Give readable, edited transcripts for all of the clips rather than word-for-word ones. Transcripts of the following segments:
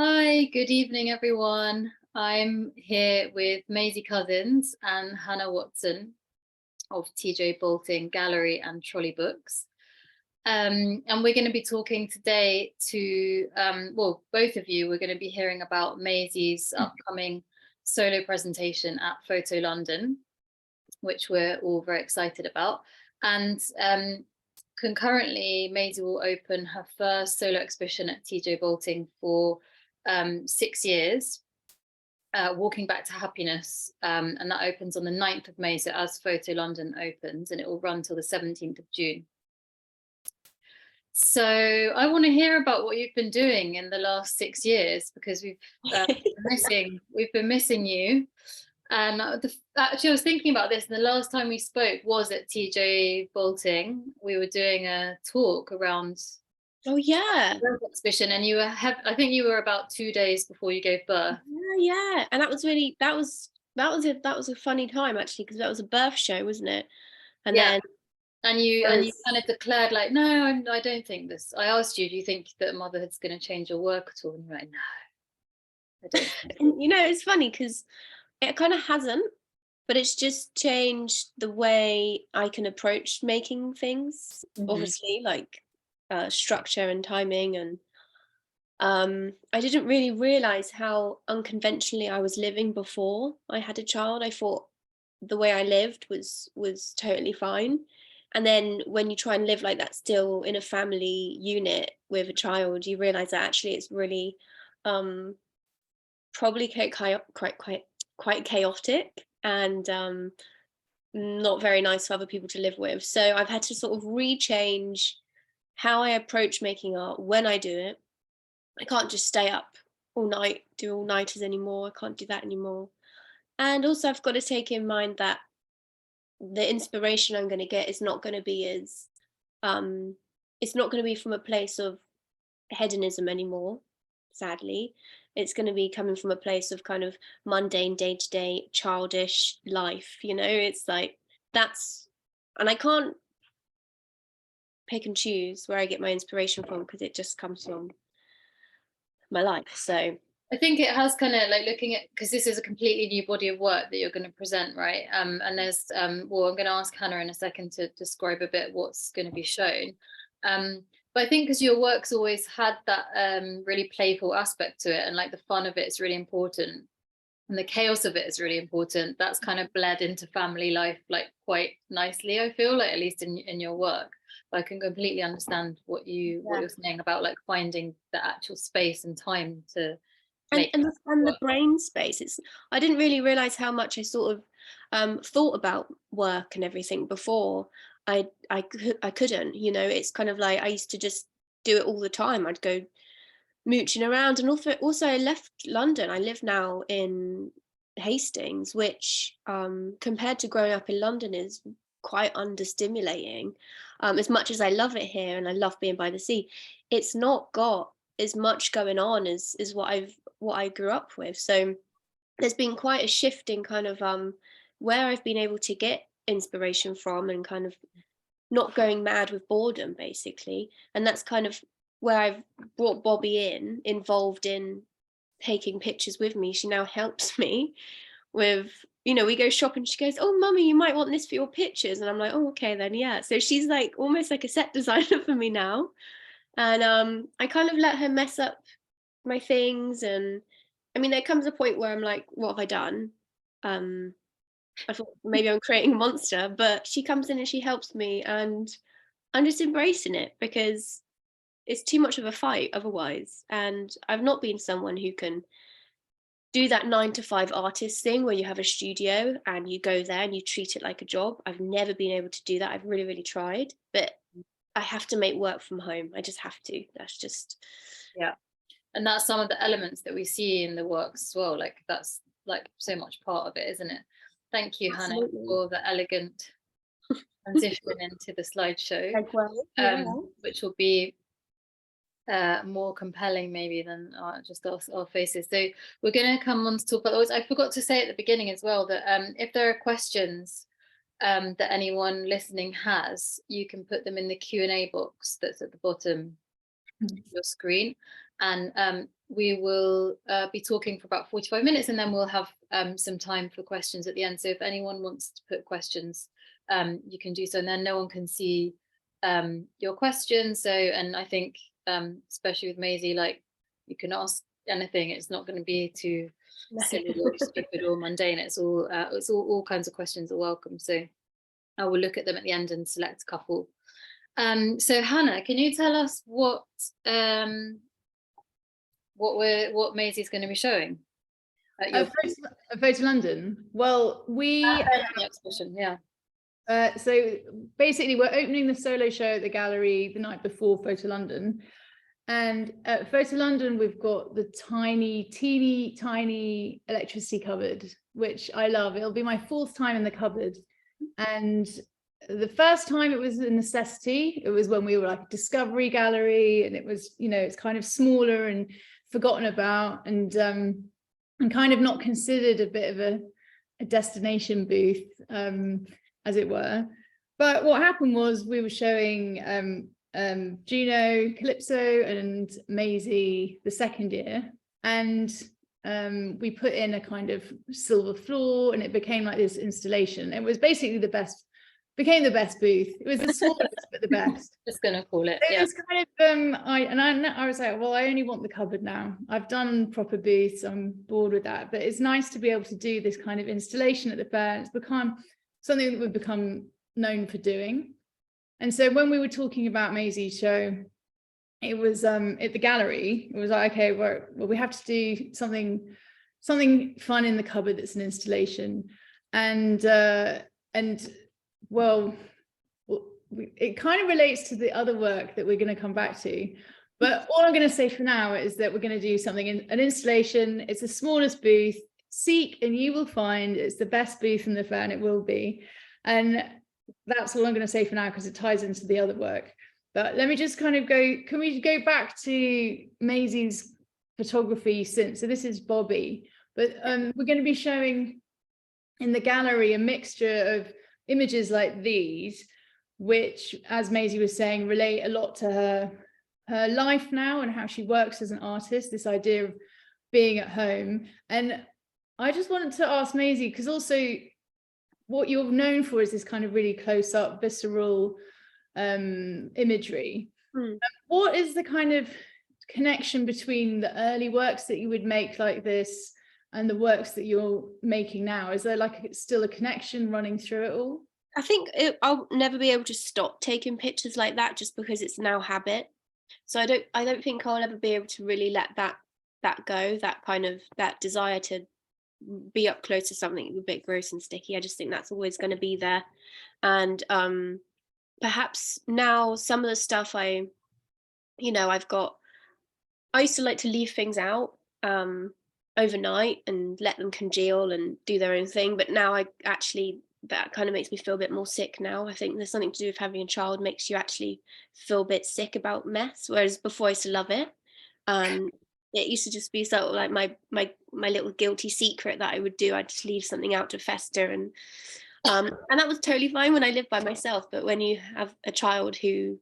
Hi, good evening, everyone. I'm here with Maisie Cousins and Hannah Watson of TJ Boulting Gallery and Trolley Books. And we're going to be talking today to, well, both of you, we're going to be hearing about Maisie's upcoming solo presentation at Photo London, which we're all very excited about. And concurrently, Maisie will open her first solo exhibition at TJ Boulting for 6 years, Walking Back to Happiness, and that opens on the 9th of May, so as Photo London opens, and it will run till the 17th of June. So I want to hear about what you've been doing in the last 6 years, because we've been missing you. And actually, I was thinking about this, and the last time we spoke was at TJ Boulting. We were doing a talk around exhibition, and I think you were about 2 days before you gave birth. Yeah, and that was a funny time actually, because that was a birth show, wasn't it? And then you kind of declared like, no, I don't think this. I asked you, do you think that motherhood's going to change your work at all? And you're like, no, I don't think so. And it's funny because it kind of hasn't, but it's just changed the way I can approach making things. Obviously, like structure and timing, and I didn't really realize how unconventionally I was living before I had a child. I thought the way I lived was totally fine. And then when you try and live like that still in a family unit with a child, you realize that actually it's really probably quite chaotic, and not very nice for other people to live with. So I've had to sort of rechange how I approach making art when I do it. I can't just stay up all night, do all-nighters anymore. I can't do that anymore. And also I've got to take in mind that the inspiration I'm going to get is not going to be as it's not going to be from a place of hedonism anymore, sadly. It's going to be coming from a place of kind of mundane, day-to-day, childish life. It's like and I can't pick and choose where I get my inspiration from, because it just comes from my life. So I think it has kind of like looking at, because this is a completely new body of work that you're going to present, right? And there's, well, I'm going to ask Hannah in a second to describe a bit what's going to be shown. But I think because your work's always had that really playful aspect to it, and like the fun of it is really important, and the chaos of it is really important. That's kind of bled into family life like quite nicely, I feel like, at least in your work. But I can completely understand what you're saying about like finding the actual space and time to and the brain space. I didn't really realize how much I sort of thought about work and everything before. I couldn't. It's kind of like I used to just do it all the time. I'd go mooching around, and also I left London. I live now in Hastings, which compared to growing up in London is quite understimulating. As much as I love it here and I love being by the sea, it's not got as much going on as what I grew up with. So there's been quite a shift in kind of where I've been able to get inspiration from, and kind of not going mad with boredom, basically. And that's kind of where I've brought Bobby involved in taking pictures with me. She now helps me with, we go shopping. She goes, "Oh, mummy, you might want this for your pictures." And I'm like, "Oh, okay then, yeah." So she's like almost like a set designer for me now. And I kind of let her mess up my things. And I mean, there comes a point where I'm like, what have I done? I thought maybe I'm creating a monster, but she comes in and she helps me, and I'm just embracing it, because it's too much of a fight otherwise. And I've not been someone who can do that 9 to 5 artist thing where you have a studio and you go there and you treat it like a job. I've never been able to do that. I've really, really tried, but I have to make work from home. I just have to. That's just and that's some of the elements that we see in the works as well. Like that's like so much part of it, isn't it? Thank you, Hannah, for the elegant transition into the slideshow, which will be more compelling maybe than just our faces. So we're going to come on to talk about those. I forgot to say at the beginning as well that if there are questions that anyone listening has, you can put them in the Q&A box that's at the bottom of your screen. and we will be talking for about 45 minutes, and then we'll have some time for questions at the end. So if anyone wants to put questions, you can do so, and then no one can see your questions. So, and I think especially with Maisie, like, you can ask anything. It's not going to be too silly or stupid or mundane. It's all kinds of questions are welcome. So I will look at them at the end and select a couple. So Hannah, can you tell us what Maisie's going to be showing at your Photo London? Well, we exhibition, yeah. So basically, we're opening the solo show at the gallery the night before Photo London. And at Photo London, we've got the teeny tiny electricity cupboard, which I love. It'll be my 4th time in the cupboard. And the first time it was a necessity. It was when we were like a discovery gallery, and it was, you know, it's kind of smaller and forgotten about, and kind of not considered a bit of a destination booth, as it were. But what happened was we were showing Juno, Calypso and Maisie the second year, and we put in a kind of silver floor, and it became like this installation. It was basically became the best booth. It was the smallest but the best. Just gonna call it. It was kind of I was like, well, I only want the cupboard now. I've done proper booths, I'm bored with that. But it's nice to be able to do this kind of installation at the fair. It's become something that we've become known for doing. And so when we were talking about Maisie's show, it was at the gallery, it was like, okay, well, we have to do something fun in the cupboard that's an installation. And well, it kind of relates to the other work that we're going to come back to. But all I'm going to say for now is that we're going to do something an installation. It's the smallest booth. Seek and you will find it's the best booth in the fair, and it will be. And that's all I'm going to say for now, because it ties into the other work. But let me just kind of can we go back to Maisie's photography since? So this is Bobby, but we're going to be showing in the gallery a mixture of images like these, which, as Maisie was saying, relate a lot to her life now and how she works as an artist, this idea of being at home. And I just wanted to ask Maisie, because also what you're known for is this kind of really close-up, visceral imagery. What is the kind of connection between the early works that you would make like this and the works that you're making now? Is there like still a connection running through it all? I think I'll never be able to stop taking pictures like that, just because it's now habit. So I don't think I'll ever be able to really let that go, that desire to be up close to something a bit gross and sticky. I just think that's always going to be there. And perhaps now some of the stuff I used to like to leave things out overnight and let them congeal and do their own thing, but now that kind of makes me feel a bit more sick now. I think there's something to do with having a child makes you actually feel a bit sick about mess, whereas before I used to love it. It used to just be sort of like my little guilty secret that I would do. I'd just leave something out to fester, and that was totally fine when I lived by myself. But when you have a child who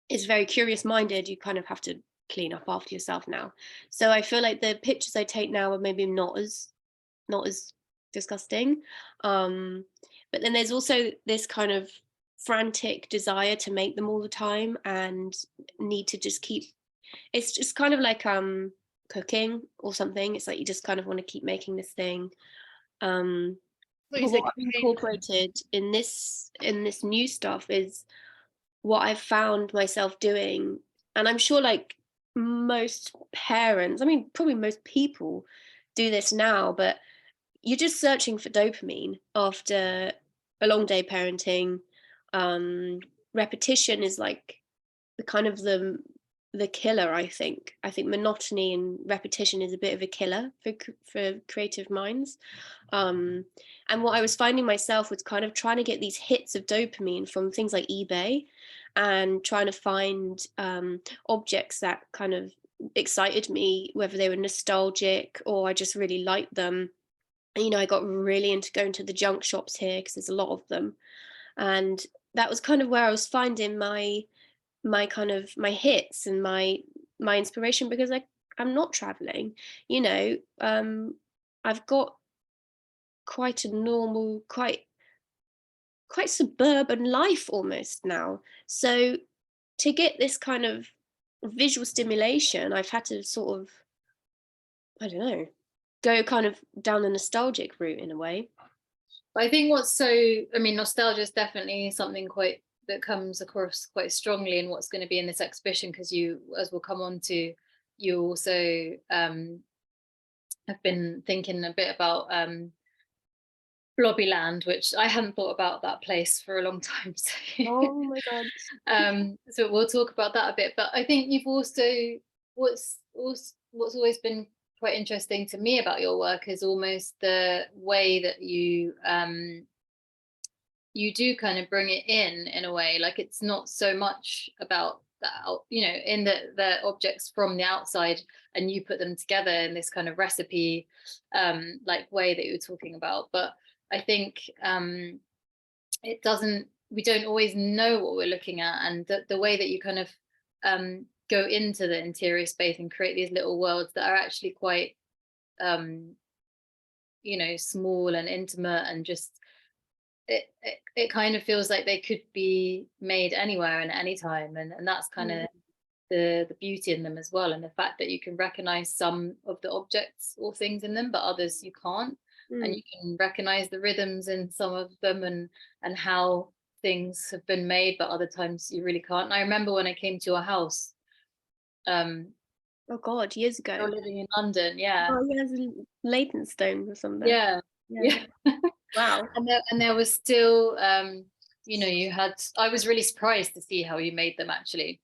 is very curious minded, you kind of have to clean up after yourself now. So I feel like the pictures I take now are maybe not as disgusting. But then there's also this kind of frantic desire to make them all the time and need to just keep. It's just kind of like cooking or something. It's like you just kind of want to keep making this thing. What I've incorporated in this new stuff is what I've found myself doing, and I'm sure like most parents, I mean probably most people do this now, but you're just searching for dopamine after a long day parenting. Repetition is like the kind of the killer. I think monotony and repetition is a bit of a killer for creative minds. And what I was finding myself was kind of trying to get these hits of dopamine from things like eBay, and trying to find objects that kind of excited me, whether they were nostalgic or I just really liked them. And, I got really into going to the junk shops here because there's a lot of them, and that was kind of where I was finding my hits and my my inspiration because I'm not traveling, you know. I've got quite a normal, quite suburban life almost now. So to get this kind of visual stimulation, I've had to sort of, I don't know, go kind of down a nostalgic route in a way. I think I mean, nostalgia is definitely something that comes across quite strongly in what's going to be in this exhibition, because you, as we'll come on to, you also have been thinking a bit about Blobbyland, which I hadn't thought about that place for a long time. So, Oh my God. So we'll talk about that a bit. But I think you've also, what's always been quite interesting to me about your work is almost the way that you do kind of bring it in a way. Like, it's not so much about that, you know, in the objects from the outside, and you put them together in this kind of recipe like way that you were talking about. But I think we don't always know what we're looking at, and the way that you kind of go into the interior space and create these little worlds that are actually quite you know, small and intimate, and just it kind of feels like they could be made anywhere and at any time, and that's kind of the beauty in them as well, and the fact that you can recognize some of the objects or things in them, but others you can't. And you can recognize the rhythms in some of them, and how things have been made, but other times you really can't. And I remember when I came to your house, oh God, years ago. you're living in London, yeah. Oh yeah, Leytonstone or something. Yeah. Wow. And there was still you know, I was really surprised to see how you made them actually.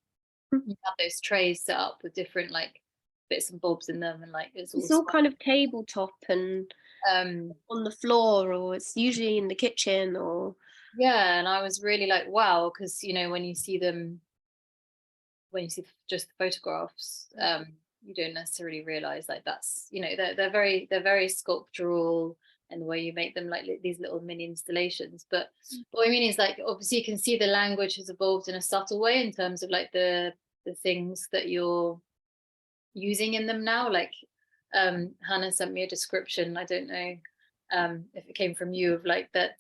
You had those trays set up with different like bits and bobs in them, and like it's all kind of tabletop and on the floor, or it's usually in the kitchen, or yeah. And I was really like, wow, because you know, when you see just the photographs, you don't necessarily realize like that's, you know, they're very sculptural in the way you make them, like these little mini installations. But what I mean is, like, obviously you can see the language has evolved in a subtle way in terms of like the things that you're using in them now. Like Hannah sent me a description, I don't know if it came from you, of like that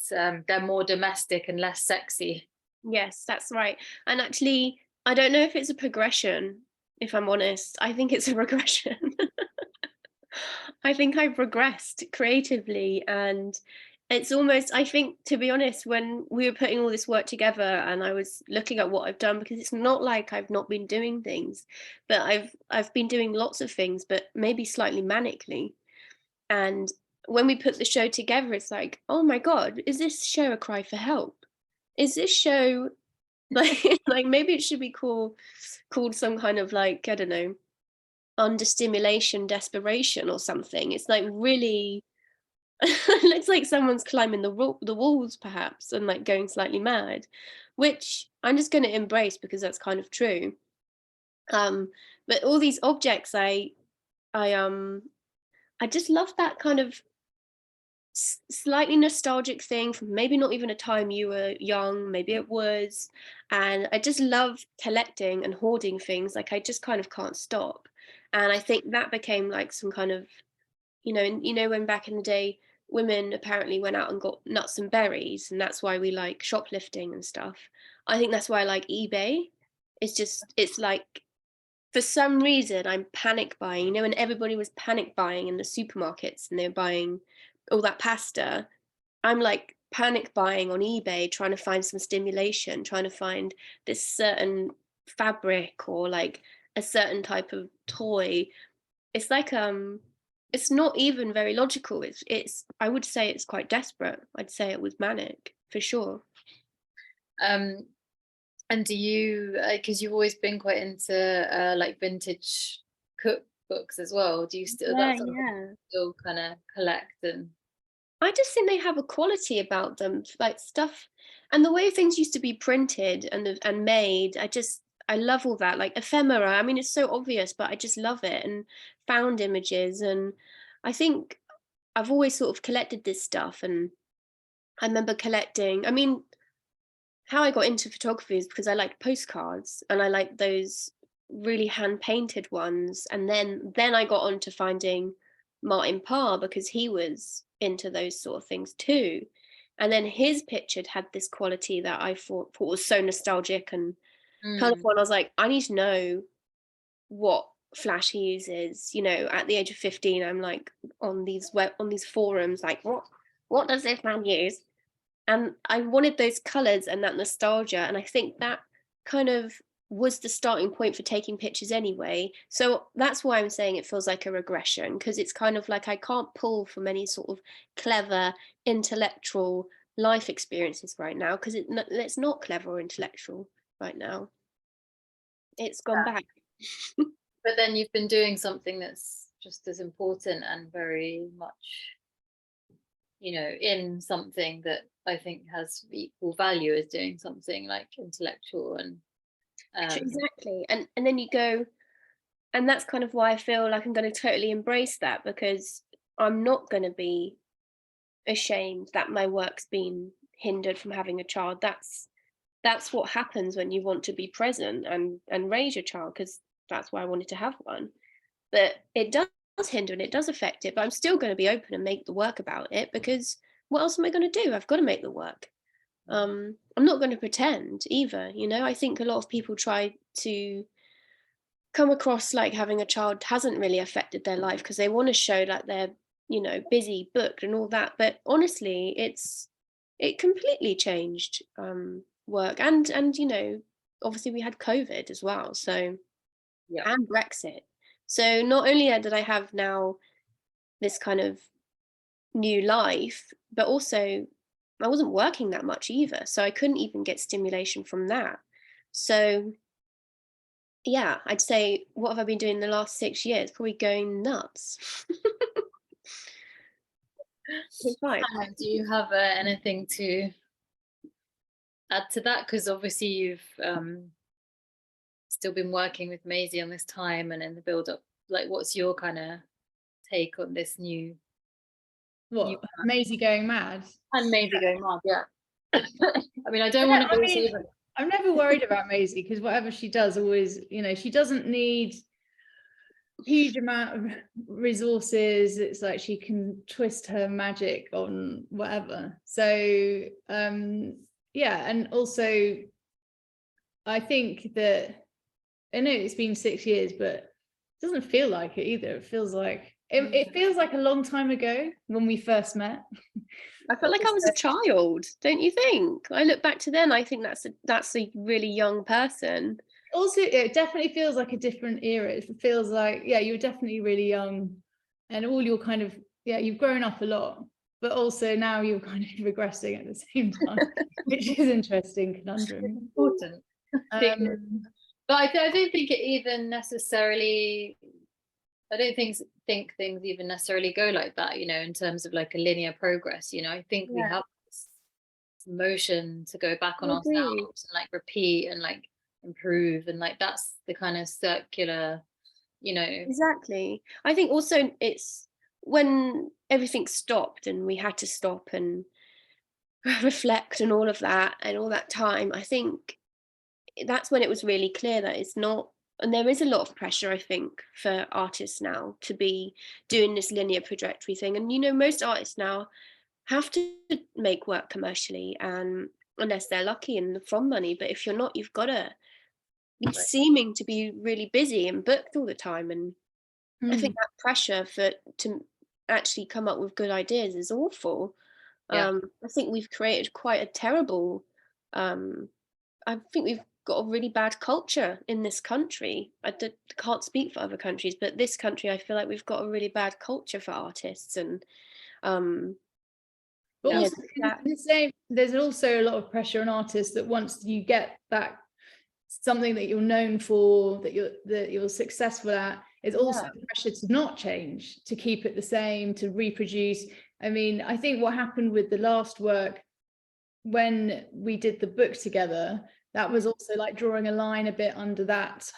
they're more domestic and less sexy. yes, that's right. And actually, I don't know if it's a progression, if I'm honest. I think it's a regression. I think I've regressed creatively, and it's almost, I think, to be honest, when we were putting all this work together and I was looking at what I've done, because it's not like I've not been doing things, but I've been doing lots of things, but maybe slightly manically. And when we put the show together, it's like, oh my God, is this show a cry for help? Is this show like maybe it should be called some kind of, like, I don't know, under stimulation desperation or something. It's like really it looks like someone's climbing the walls perhaps, and like going slightly mad, which I'm just going to embrace because that's kind of true. But all these objects, I just love that kind of slightly nostalgic thing from maybe not even a time you were young, maybe it was. And I just love collecting and hoarding things. Like, I just kind of can't stop. And I think that became like some kind of, when back in the day women apparently went out and got nuts and berries, and that's why we like shoplifting and stuff. I think that's why I like eBay. It's like, for some reason I'm panic buying, when everybody was panic buying in the supermarkets and they're buying all that pasta, I'm like panic buying on eBay, trying to find some stimulation, trying to find this certain fabric or like a certain type of toy. It's like it's not even very logical. It's I would say it's quite desperate. I'd say it was manic for sure. And do you, because you've always been quite into like vintage cookbooks as well, do you still, that's something you still kind of collect? And I just think they have a quality about them, like stuff, and the way things used to be printed and made. I love all that, like ephemera. I mean, it's so obvious, but I just love it, and found images. And I think I've always sort of collected this stuff. And I remember collecting, I mean, how I got into photography is because I like postcards, and I like those really hand painted ones, and then I got on to finding Martin Parr because he was into those sort of things too, and then his picture had this quality that I thought was so nostalgic and colourful, and I was like, I need to know what flash he uses. You know, at the age of 15, I'm like on these forums, like, what does this man use? And I wanted those colours and that nostalgia, and I think that kind of was the starting point for taking pictures anyway. So that's why I'm saying it feels like a regression, because it's kind of like I can't pull from any sort of clever intellectual life experiences right now, because it's not clever or intellectual right now. It's gone back. But then you've been doing something that's just as important and very much, you know, in something that I think has equal value as doing something like intellectual and exactly. And then you go, and that's kind of why I feel like I'm going to totally embrace that, because I'm not going to be ashamed that my work's been hindered from having a child. That's what happens when you want to be present and raise your child, because that's why I wanted to have one. But it does hinder and it does affect it, but I'm still going to be open and make the work about it, because what else am I going to do? I've got to make the work. I'm not going to pretend either, you know. I think a lot of people try to come across like having a child hasn't really affected their life because they want to show that they're, you know, busy, booked and all that, but honestly it completely changed work, and you know, obviously we had COVID as well, so and Brexit. So not only did I have now this kind of new life, but also I wasn't working that much either, so I couldn't even get stimulation from that. So yeah, I'd say, what have I been doing the last 6 years? Probably going nuts. do you have anything to add to that? Because obviously you've still been working with Maisie on this time and in the build up. Like, what's your kind of take on this new? What, Maisie going mad? And Maisie going mad, yeah. I mean, I don't want to be. I'm never worried about Maisie, because whatever she does, always, you know, she doesn't need huge amount of resources. It's like she can twist her magic on whatever. So yeah, and also I think that, I know it's been 6 years, but it doesn't feel like it either. It feels like it feels like a long time ago when we first met. I felt like I was a child, don't you think? I look back to then, I think that's a really young person. Also, it definitely feels like a different era. It feels like, yeah, you're definitely really young, and all your kind of, yeah, you've grown up a lot, but also now you're kind of regressing at the same time, which is interesting conundrum. Important. But I don't think it even necessarily, I don't think things even necessarily go like that, you know, in terms of like a linear progress. You know, I think we have this motion to go back on ourselves and like repeat and like improve, and like that's the kind of circular, you know. Exactly. I think also it's when everything stopped and we had to stop and reflect and all of that, and all that time, I think that's when it was really clear that it's not, and there is a lot of pressure, I think, for artists now to be doing this linear trajectory thing. And, you know, most artists now have to make work commercially, and unless they're lucky and from money. But if you're not, you've got to be seeming to be really busy and booked all the time. And I think that pressure to actually come up with good ideas is awful. I think we've created quite a terrible, I think we've got a really bad culture in this country. I can't speak for other countries, but this country, I feel like we've got a really bad culture for artists. And but also the same, there's also a lot of pressure on artists that once you get that something that you're known for, that you're successful at, is also the pressure to not change, to keep it the same, to reproduce. I mean, I think what happened with the last work, when we did the book together, that was also like drawing a line a bit under that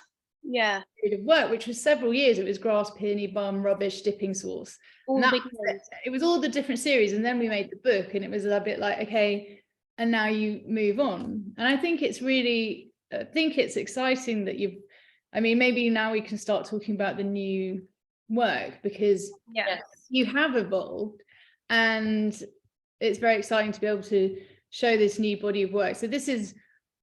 period of work, which was several years. It was Grass, Peony, Bum, Rubbish, Dipping Sauce. It was all the different series, and then we made the book, and it was a bit like, okay, and now you move on. And I think it's exciting that you've I mean, maybe now we can start talking about the new work, because Yeah. you have evolved, and it's very exciting to be able to show this new body of work. So this is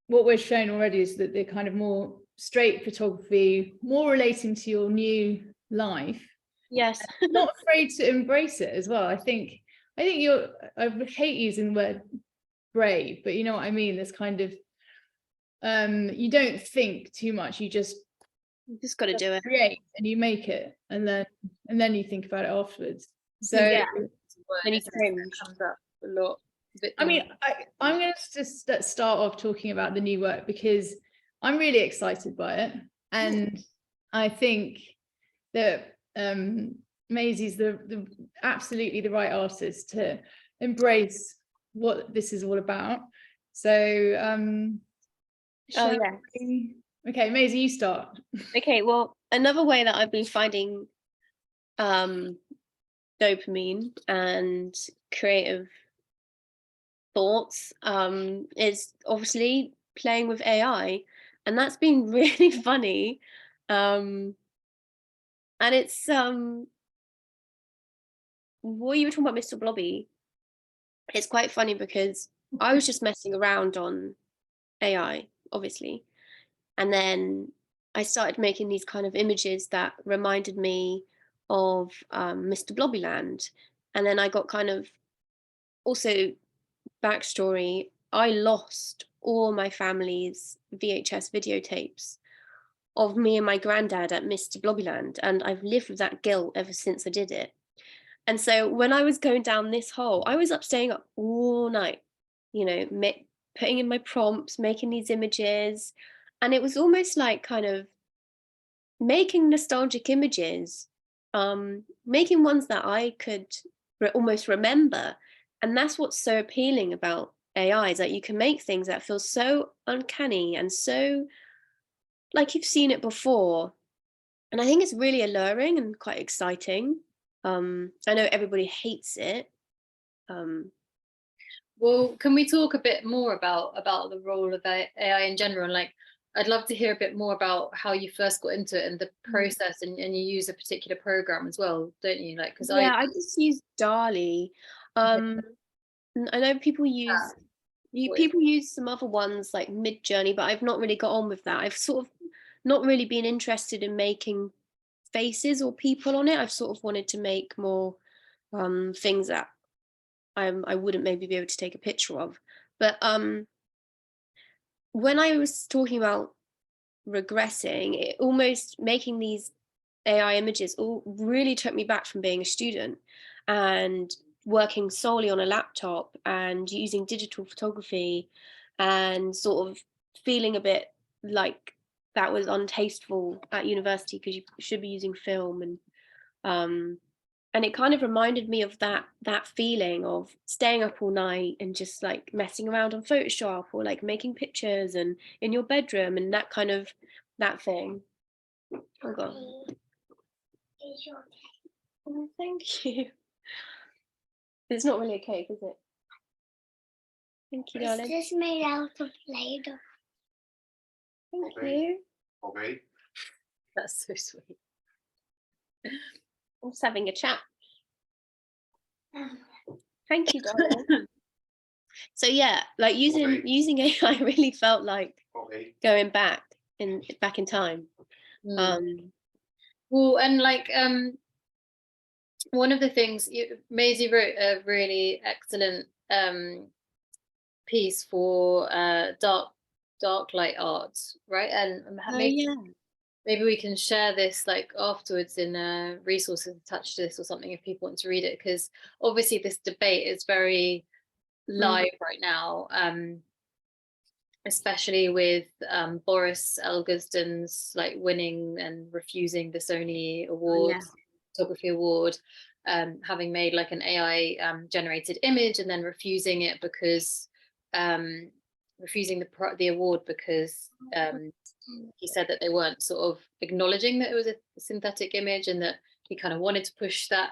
what we're showing already, is that they're kind of more straight photography, more relating to your new life. Yes. Not afraid to embrace it as well. I think you're, I hate using the word brave, but you know what I mean. There's kind of you don't think too much, you just got to do it, create, and you make it, and then you think about it afterwards. So yeah. Then you cringe. comes up a lot. I mean, I'm going to just start off talking about the new work, because I'm really excited by it, and I think that Maisie's the absolutely the right artist to embrace what this is all about. So okay, Maisie, you start. Okay, well, another way that I've been finding dopamine and creative thoughts is obviously playing with AI, and that's been really funny. And it's what you were talking about, Mr. Blobby, it's quite funny because I was just messing around on AI, obviously, and then I started making these kind of images that reminded me of Mr. Blobbyland, and then I got kind of, also backstory, I lost all my family's VHS videotapes of me and my granddad at Mr. Blobbyland, and I've lived with that guilt ever since I did it. And so when I was going down this hole, I was staying up all night, you know, putting in my prompts, making these images, and it was almost like kind of making nostalgic images, making ones that I could almost remember. And that's what's so appealing about AI, is that you can make things that feel so uncanny and so like you've seen it before. And I think it's really alluring and quite exciting. I know everybody hates it. Well, can we talk a bit more about the role of AI in general? And like, I'd love to hear a bit more about how you first got into it and the process, and you use a particular program as well, don't you? Like, because I just use DALL-E. I know people use people use some other ones like Midjourney, but I've not really got on with that. I've sort of not really been interested in making faces or people on it. I've sort of wanted to make more things that I wouldn't maybe be able to take a picture of. But when I was talking about regressing, it almost making these AI images all really took me back from being a student and working solely on a laptop and using digital photography, and sort of feeling a bit like that was untasteful at university because you should be using film, and it kind of reminded me of that feeling of staying up all night and just like messing around on Photoshop or like making pictures and in your bedroom and that kind of that thing. Oh god. Oh, thank you. It's not really a cake, is it? Thank you, darling. It's just made out of Play-Doh. Thank you. Okay. that's so sweet. I'm just having a chat. Thank you, darling. So yeah, like using AI really felt like going back in time. Well, and like one of the things Maisie wrote a really excellent piece for dark light art, right? And maybe we can share this like afterwards in resources attached to this or something if people want to read it, because obviously this debate is very live right now, especially with Boris Elgerston's like winning and refusing the Sony award, photography award, having made like an AI generated image and then refusing it because refusing the award because he said that they weren't sort of acknowledging that it was a synthetic image, and that he kind of wanted to push that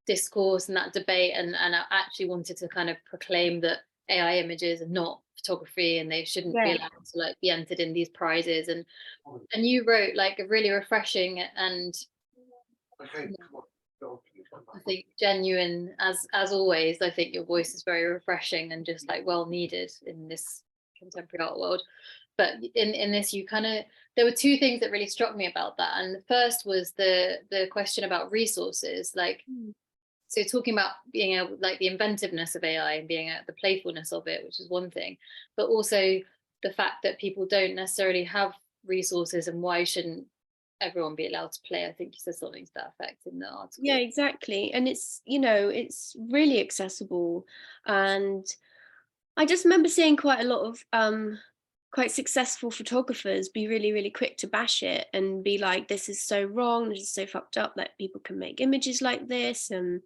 discourse and that debate, and actually wanted to kind of proclaim that AI images are not photography, and they shouldn't be Yeah. allowed to like be entered in these prizes. And you wrote like a really refreshing and I think genuine, as always. I think your voice is very refreshing and just like well needed in this contemporary art world. But in this, you kind of, there were two things that really struck me about that. And the first was the question about resources, like so talking about being able, like the inventiveness of AI and being the playfulness of it, which is one thing, but also the fact that people don't necessarily have resources, and why shouldn't everyone be allowed to play? I think you said something to that effect in the article. Yeah, exactly. And it's, you know, it's really accessible. And I just remember seeing quite a lot of quite successful photographers be really, really quick to bash it and be like, this is so wrong, this is so fucked up that people can make images like this. And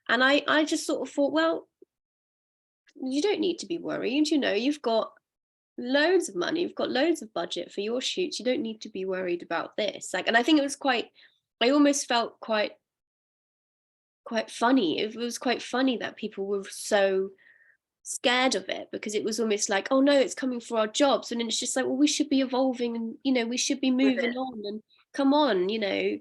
I just sort of thought, well, you don't need to be worried, you know, you've got loads of money, you've got loads of budget for your shoots, you don't need to be worried about this. Like, and I think it was quite, I almost felt quite funny. It was quite funny that people were so scared of it, because it was almost like, oh no, it's coming for our jobs. And then it's just like, well, we should be evolving, and you know, we should be moving on, and come on, you know,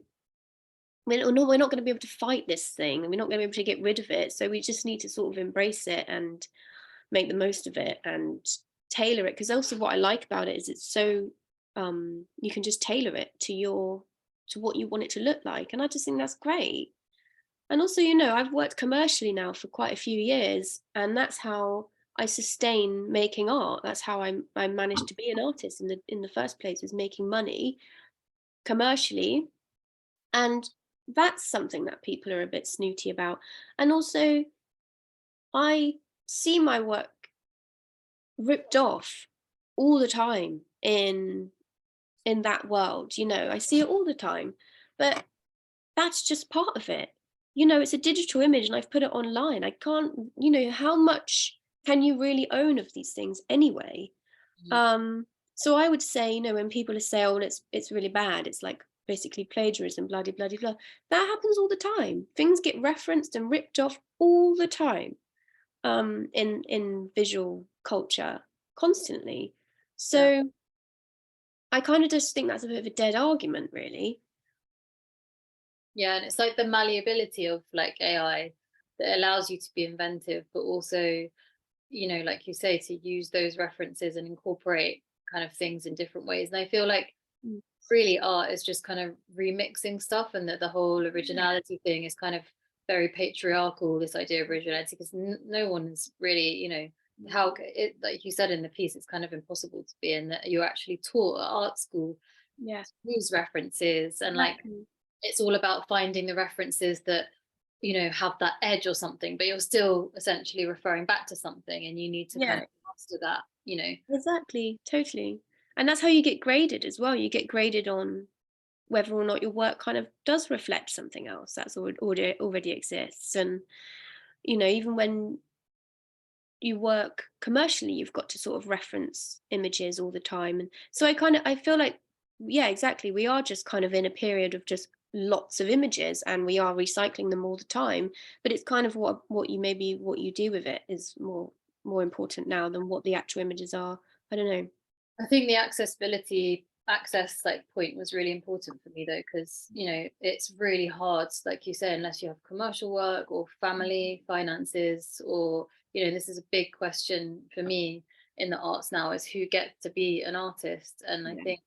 we're not going to be able to fight this thing, and we're not going to be able to get rid of it. So we just need to sort of embrace it and make the most of it and tailor it. Because also what I like about it is it's so you can just tailor it to what you want it to look like. And I just think that's great. And also, you know, I've worked commercially now for quite a few years, and that's how I sustain making art. That's how I managed to be an artist in the first place, was making money commercially. And that's something that people are a bit snooty about. And also, I see my work ripped off all the time in that world. You know, I see it all the time, but that's just part of it. You know, it's a digital image and I've put it online. I can't, you know, how much can you really own of these things anyway? So I would say, you know, when people say, oh, it's really bad, it's like basically plagiarism, blah, blah, blah, blah, that happens all the time. Things get referenced and ripped off all the time in visual culture, constantly. So I kind of just think that's a bit of a dead argument, really. Yeah, and it's like the malleability of like AI that allows you to be inventive, but also, you know, like you say, to use those references and incorporate kind of things in different ways. And I feel like really art is just kind of remixing stuff, and that the whole originality thing is kind of very patriarchal, this idea of originality, because no one's really, you know, how it, like you said in the piece, it's kind of impossible to be in that. You're actually taught at art school to use references, and like it's all about finding the references that, you know, have that edge or something, but you're still essentially referring back to something, and you need to kind of master that, you know. Exactly, totally. And that's how you get graded as well. You get graded on whether or not your work kind of does reflect something else that's already exists. And, you know, even when you work commercially, you've got to sort of reference images all the time. And so I feel like, yeah, exactly, we are just kind of in a period of just lots of images, and we are recycling them all the time. But it's kind of what you do with it is more important now than what the actual images are. I don't know. I think the access like point was really important for me though, because, you know, it's really hard, like you say, unless you have commercial work or family finances, or, you know, this is a big question for me in the arts now, is who gets to be an artist. And I think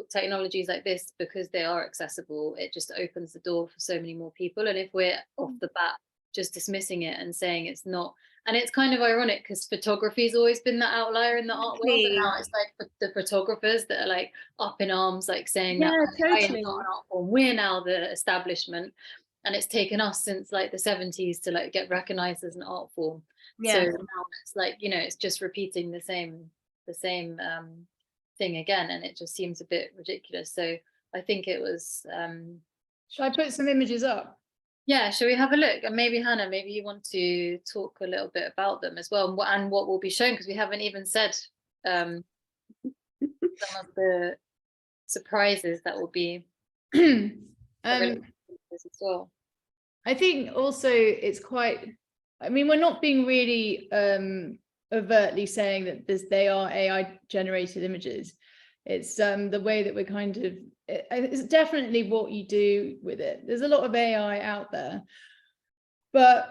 technologies like this, because they are accessible, it just opens the door for so many more people. And if we're off the bat just dismissing it and saying it's not, and it's kind of ironic because photography has always been that outlier in the art world, and now it's like the photographers that are like up in arms, like saying that I am not an art form, we're now the establishment. And it's taken us since like the 70s to like get recognized as an art form. So now it's like, you know, it's just repeating the same thing again, and it just seems a bit ridiculous. So I think it was Shall I put some images up? Yeah, shall we have a look? And maybe Hannah, maybe you want to talk a little bit about them as well, and what will be shown, because we haven't even said some of the surprises that will be as well. I think also it's quite, I mean, we're not being really overtly saying that they are AI generated images. It's the way that we're kind of, it's definitely what you do with it. There's a lot of AI out there, but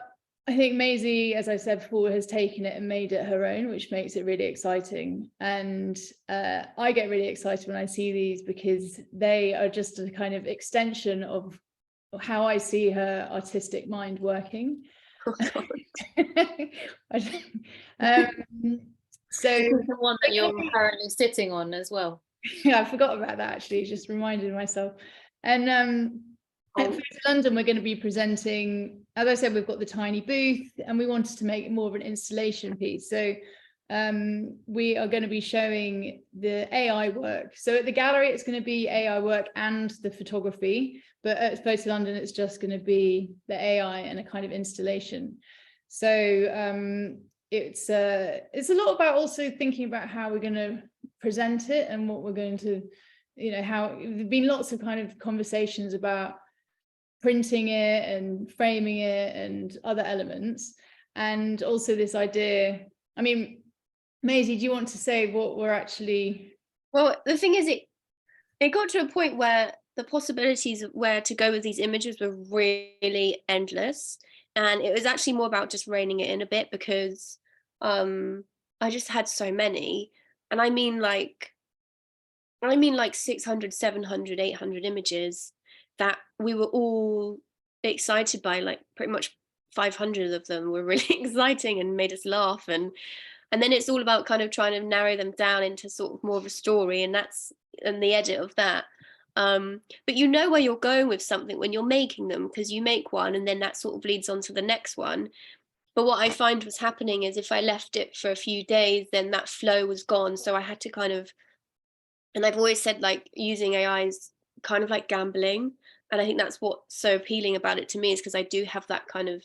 I think Maisie, as I said before, has taken it and made it her own, which makes it really exciting. And I get really excited when I see these, because they are just a kind of extension of how I see her artistic mind working. So The one that you're currently sitting on as well. yeah, I forgot about that, actually, just reminded myself. And at Photo London, we're going to be presenting, as I said, we've got the tiny booth, and we wanted to make it more of an installation piece. So we are going to be showing the AI work. So at the gallery, it's going to be AI work and the photography, but at Photo London, it's just going to be the AI and a kind of installation. So it's a lot about also thinking about how we're going to present it and what we're going to, how there've been lots of kind of conversations about printing it and framing it and other elements, and also this idea. I mean, Maisie, do you want to say what we're actually? Well, the thing is, it got to a point where the possibilities of where to go with these images were really endless, and it was actually more about just reining it in a bit, because I just had so many, and I mean like 600, 700, 800 images that we were all excited by. Like pretty much 500 of them were really exciting and made us laugh, and then it's all about kind of trying to narrow them down into sort of more of a story, and the edit of that. But you know where you're going with something when you're making them, because you make one and then that sort of leads on to the next one. But what I find was happening is if I left it for a few days, then that flow was gone. So I had to kind of, and I've always said, like, using AI is kind of like gambling. And I think that's what's so appealing about it to me, is because I do have that kind of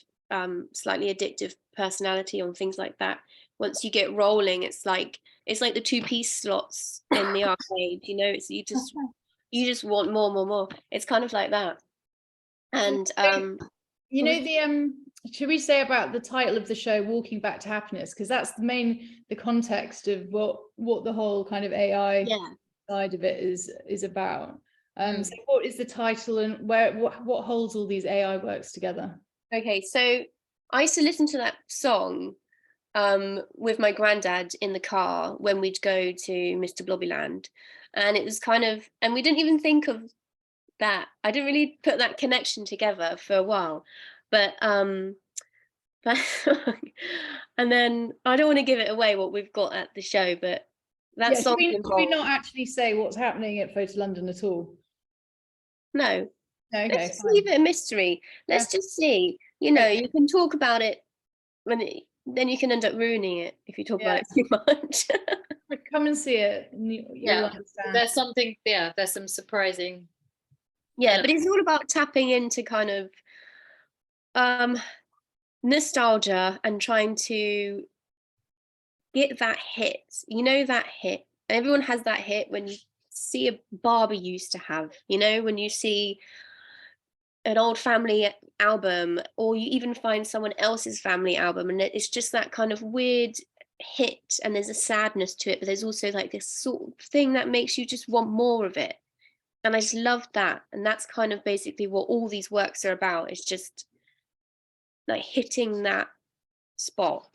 slightly addictive personality on things like that. Once you get rolling, it's like the 2-piece slots in the arcade, it's you just want more. It's kind of like that. And should we say about the title of the show, Walking Back to Happiness, because that's the context of what the whole kind of AI side of it is about. So what is the title, and what holds all these AI works together? Okay, so I used to listen to that song with my granddad in the car when we'd go to Mr. Blobbyland, and it was kind of, and we didn't even think of that. I didn't really put that connection together for a while, but and then I don't want to give it away what we've got at the show, but that song. Should we not actually say what's happening at Photo London at all? No. Okay, let's just leave it a mystery. Let's just see. You can talk about it then you can end up ruining it if you talk about it too much. Come and see it. You'll understand. There's some surprising. Yeah, but it's all about tapping into kind of nostalgia and trying to get that hit. That hit. Everyone has that hit when you see a Barbie used to have, when you see an old family album, or you even find someone else's family album, and it's just that kind of weird hit, and there's a sadness to it, but there's also like this sort of thing that makes you just want more of it. And I just love that. And that's kind of basically what all these works are about. It's just like hitting that spot,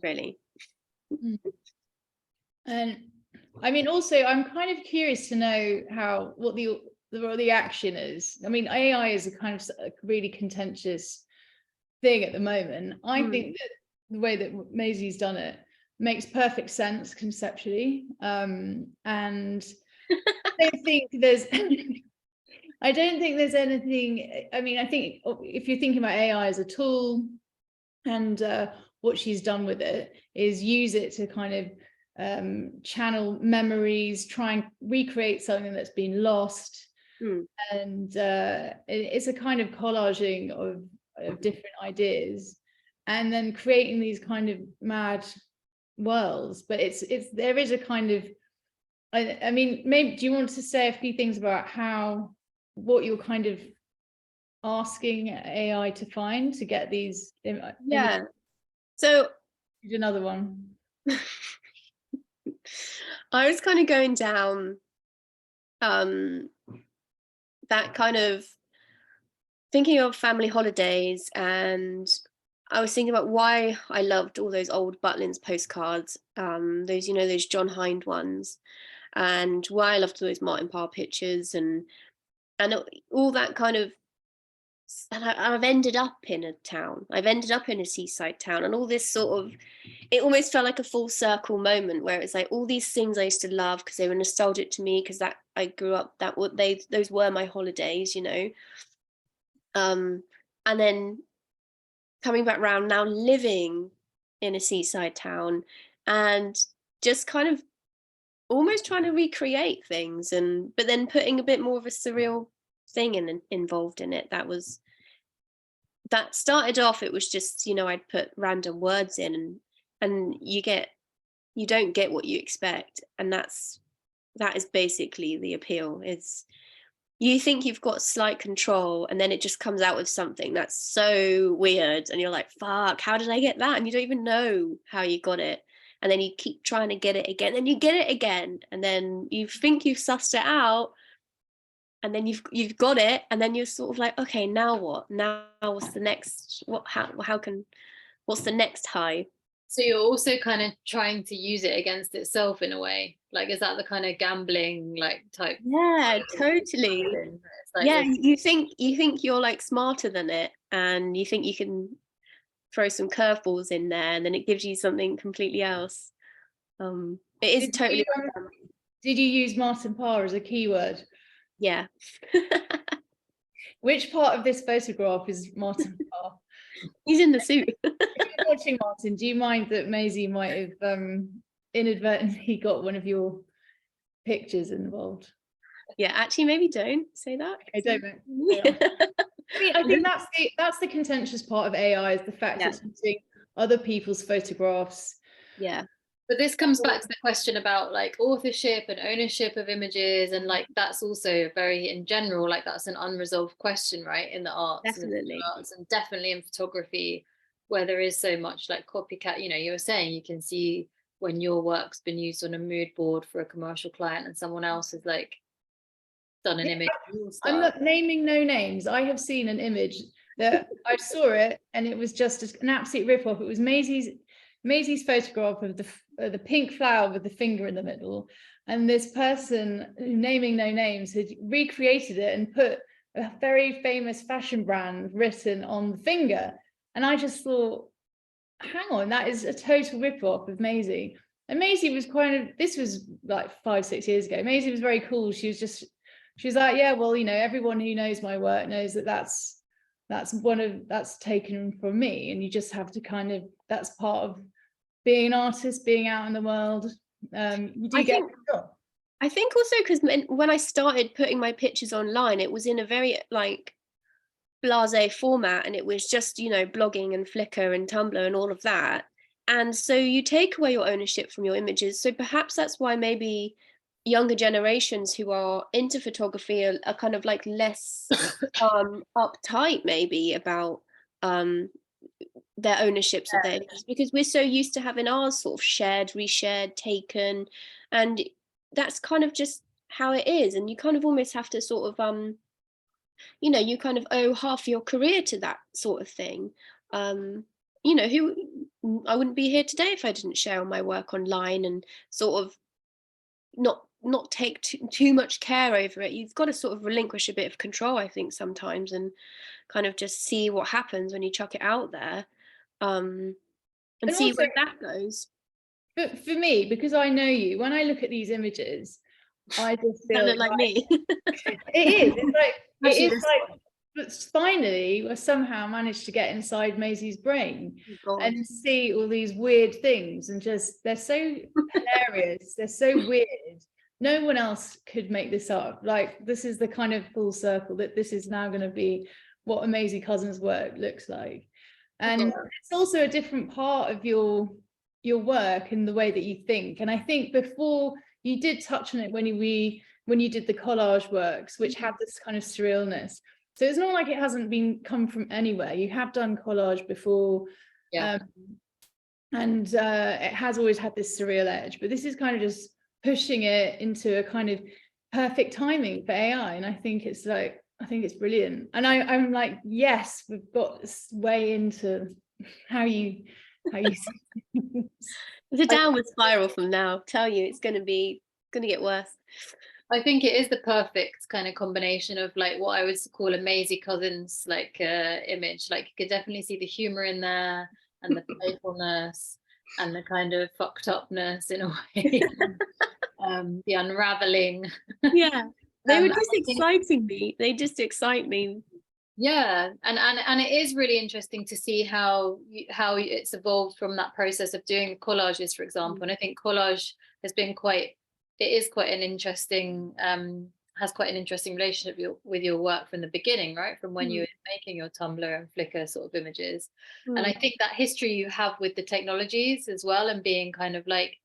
really. And I mean, also, I'm kind of curious to know what the action is. I mean, AI is a kind of a really contentious thing at the moment. I think that the way that Maisie's done it makes perfect sense conceptually, and I don't think there's anything. I mean, I think if you're thinking about AI as a tool, and what she's done with it is use it to kind of channel memories, try and recreate something that's been lost. And it's a kind of collaging of different ideas, and then creating these kind of mad worlds. But there is a kind of, I mean, maybe do you want to say a few things about what you're kind of asking AI to find to get these? Yeah. So Do another one. I was kind of going down that kind of thinking of family holidays, and I was thinking about why I loved all those old Butlins postcards, those, you know, those John Hind ones, and why I loved all those Martin Parr pictures and all that kind of. And I've ended up in a town. I've ended up in a seaside town, and all this sort of, it almost felt like a full circle moment where it's like all these things I used to love because they were nostalgic to me, because that I grew up, that what those were my holidays, you know. And then coming back round now, living in a seaside town, and just kind of almost trying to recreate things, and but then putting a bit more of a surreal thing involved in it. That started off, it was just, you know, I'd put random words in, and you don't get what you expect, and that is basically the appeal. It's, you think you've got slight control, and then it just comes out with something that's so weird, and you're like, fuck, how did I get that? And you don't even know how you got it, and then you keep trying to get it again, and you get it again, and then you think you've sussed it out, and then you've got it, and then you're sort of like, okay, now what? Now what's the next? What's the next high? So you're also kind of trying to use it against itself in a way. Like, is that the kind of gambling like type? Yeah, totally. Like yeah, you think you're like smarter than it, and you think you can throw some curveballs in there, and then it gives you something completely else. It is totally. Did you use Martin Parr as a keyword? Yeah. Which part of this photograph is Martin Parr? He's in the suit. If you're watching, Martin, do you mind that Maisie might have inadvertently got one of your pictures involved? Yeah, actually, maybe don't say that. I don't know. I mean, I think that's the contentious part of AI, is the fact that it's using other people's photographs. Yeah. But this comes back to the question about like authorship and ownership of images, and like that's also very, in general, like that's an unresolved question, right, in the arts. Definitely. And definitely in photography, where there is so much like copycat. You know, you were saying you can see when your work's been used on a mood board for a commercial client, and someone else has like done an image. I'm not naming no names. I have seen an image that I saw it, and it was just an absolute rip-off. It was Maisie's photograph of the pink flower with the finger in the middle, and this person, naming no names, had recreated it and put a very famous fashion brand written on the finger. And I just thought, hang on, that is a total rip-off of Maisie. And Maisie was this was like 5-6 years ago. Maisie was very cool. She was like, yeah, well, you know, everyone who knows my work knows that that's taken from me, and you just have to that's part of being an artist, being out in the world. You do get control. I think also because when I started putting my pictures online, it was in a very like blasé format, and it was just, you know, blogging and Flickr and Tumblr and all of that, and so you take away your ownership from your images. So perhaps that's why maybe younger generations who are into photography are kind of like less uptight maybe about their ownerships of their images, because we're so used to having ours sort of shared, reshared, taken, and that's kind of just how it is. And you kind of almost have to sort of you know, you kind of owe half your career to that sort of thing. You know, I wouldn't be here today if I didn't share all my work online and sort of not take too much care over it. You've got to sort of relinquish a bit of control, I think, sometimes, and kind of just see what happens when you chuck it out there, and see also, where that goes. But for me, because I know you, when I look at these images, I just feel look like me. It is like, but finally I somehow managed to get inside Maisie's brain and see all these weird things, and just, they're so hilarious, they're so weird. No one else could make this up. Like, this is the kind of full circle that this is now going to be what a Maisie Cousins work looks like. And it's also a different part of your work and the way that you think. And I think before you did touch on it when you did the collage works, which have this kind of surrealness. So it's not like it hasn't come from anywhere. You have done collage before. and it has always had this surreal edge, but this is kind of just pushing it into a kind of perfect timing for AI. And I think it's brilliant. And I'm like, yes, we've got way into how you see It's a downward spiral from now. Tell you, it's going to get worse. I think it is the perfect kind of combination of like what I would call a Maisie Cousins like image. Like you could definitely see the humor in there and the playfulness and the kind of fucked upness in a way. The unraveling. Yeah, they were just exciting me. They just excite me. Yeah, and it is really interesting to see how it's evolved from that process of doing collages, for example. And I think collage has been quite an interesting has quite an interesting relationship with your work from the beginning, right? From when you were making your Tumblr and Flickr sort of images. And I think that history you have with the technologies as well, and being kind of like,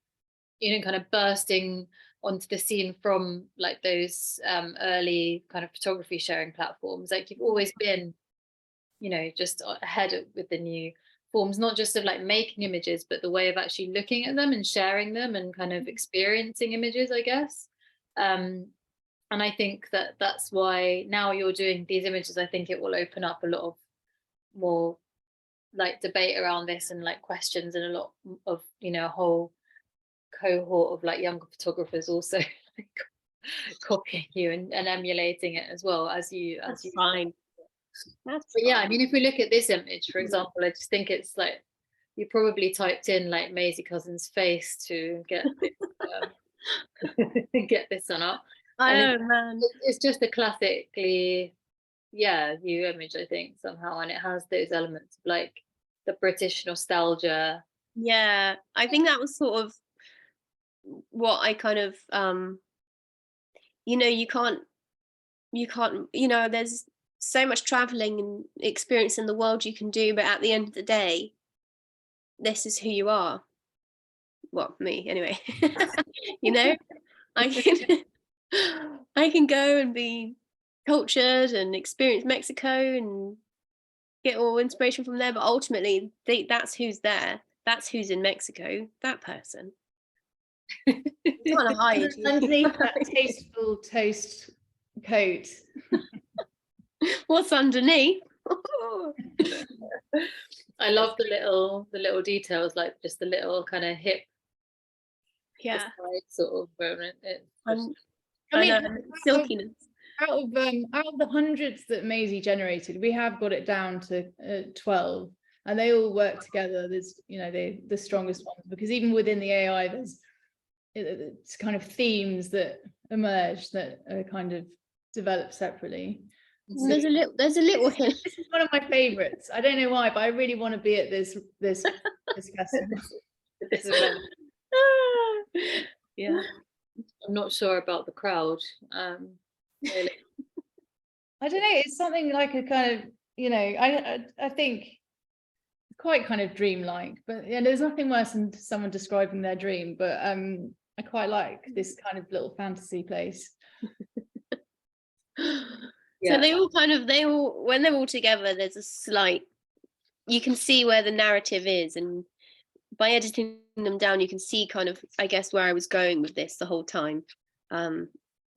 you know, kind of bursting onto the scene from like those early kind of photography sharing platforms. Like you've always been, you know, just ahead with the new forms, not just of like making images, but the way of actually looking at them and sharing them and kind of experiencing images, I guess. And I think that's why now you're doing these images. I think it will open up a lot of more like debate around this and like questions, and a lot of, you know, a whole cohort of like younger photographers also like copying you and emulating it as well as you fine. But yeah, I mean, if we look at this image, for example, I just think it's like you probably typed in like Maisie Cousins' face to get get this one up. I know, man. It's just a classically, yeah, new image, I think, somehow, and it has those elements of like the British nostalgia. Yeah, I think that was sort of what I kind of you know, you can't, you know, there's so much traveling and experience in the world you can do, but at the end of the day, this is who you are. Well, me anyway. You know, I can go and be cultured and experience Mexico and get all inspiration from there, but ultimately that's who's there. That's who's in Mexico, that person. You can't hide. underneath that tasteful toast coat. What's underneath? I love the little details, like just the little kind of hip, yeah, sort of moment. I mean, silkiness. Out of the hundreds that Maisie generated, we have got it down to 12, and they all work together. There's, you know, the strongest ones, because even within the AI, it's kind of themes that emerge that are kind of developed separately. So there's a little hint. This is one of my favorites. I don't know why, but I really want to be at this discussion. This event. Yeah, I'm not sure about the crowd. Really. I don't know. It's something like a kind of, you know, I think quite kind of dreamlike. But yeah, there's nothing worse than someone describing their dream. But I quite like this kind of little fantasy place. Yeah. So they all when they're all together, there's a slight, you can see where the narrative is, and by editing them down, you can see kind of, I guess, where I was going with this the whole time. But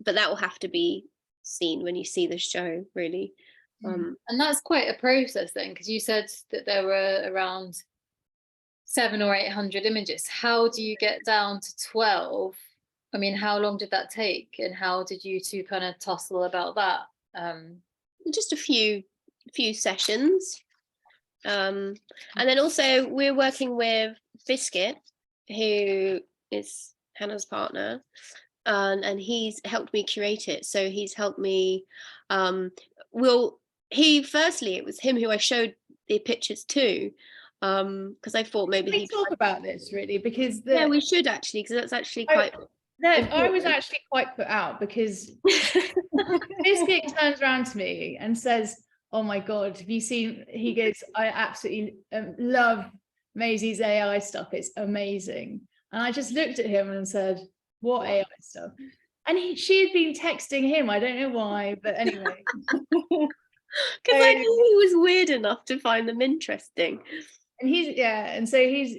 that will have to be seen when you see the show, really. And that's quite a process then, because you said that there were around 700 or 800 images. How do you get down to 12? I mean, how long did that take, and how did you two kind of tussle about that? Just a few sessions, and then also we're working with Biscuit, who is Hannah's partner, and he's helped me curate it. So he's helped me. It was him who I showed the pictures to, because I thought maybe we talk about this really, because yeah, we should actually, because that's actually quite. I was actually quite put out, because Biscuit turns around to me and says, "Oh my God, have you seen?" He goes, "I absolutely love Maisie's AI stuff. It's amazing." And I just looked at him and said, "What AI stuff?" And she had been texting him. I don't know why, but anyway. Because I knew he was weird enough to find them interesting. And so he's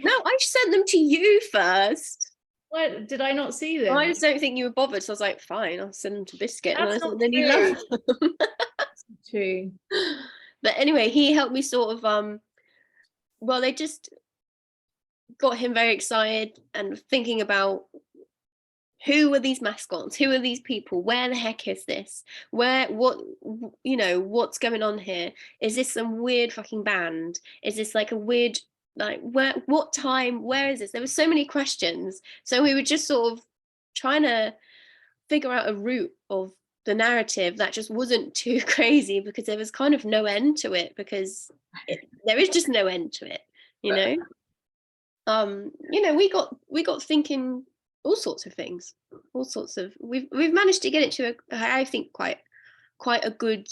No, I sent them to you first. what, did I not see them? I just don't think you were bothered, so I was like, fine, I'll send them to Biscuit. That's And not then he true. loved them. True. But anyway, he helped me sort of well, they just got him very excited and thinking about, who are these mascots, who are these people, where the heck is this, what's going on here, is this some weird fucking band, is this like a weird, like, what time, where is this? There were so many questions, so we were just sort of trying to figure out a route of the narrative that just wasn't too crazy, because there was kind of no end to it, because there is just no end to it, we got thinking all sorts of things, we've managed to get it to I think quite a good,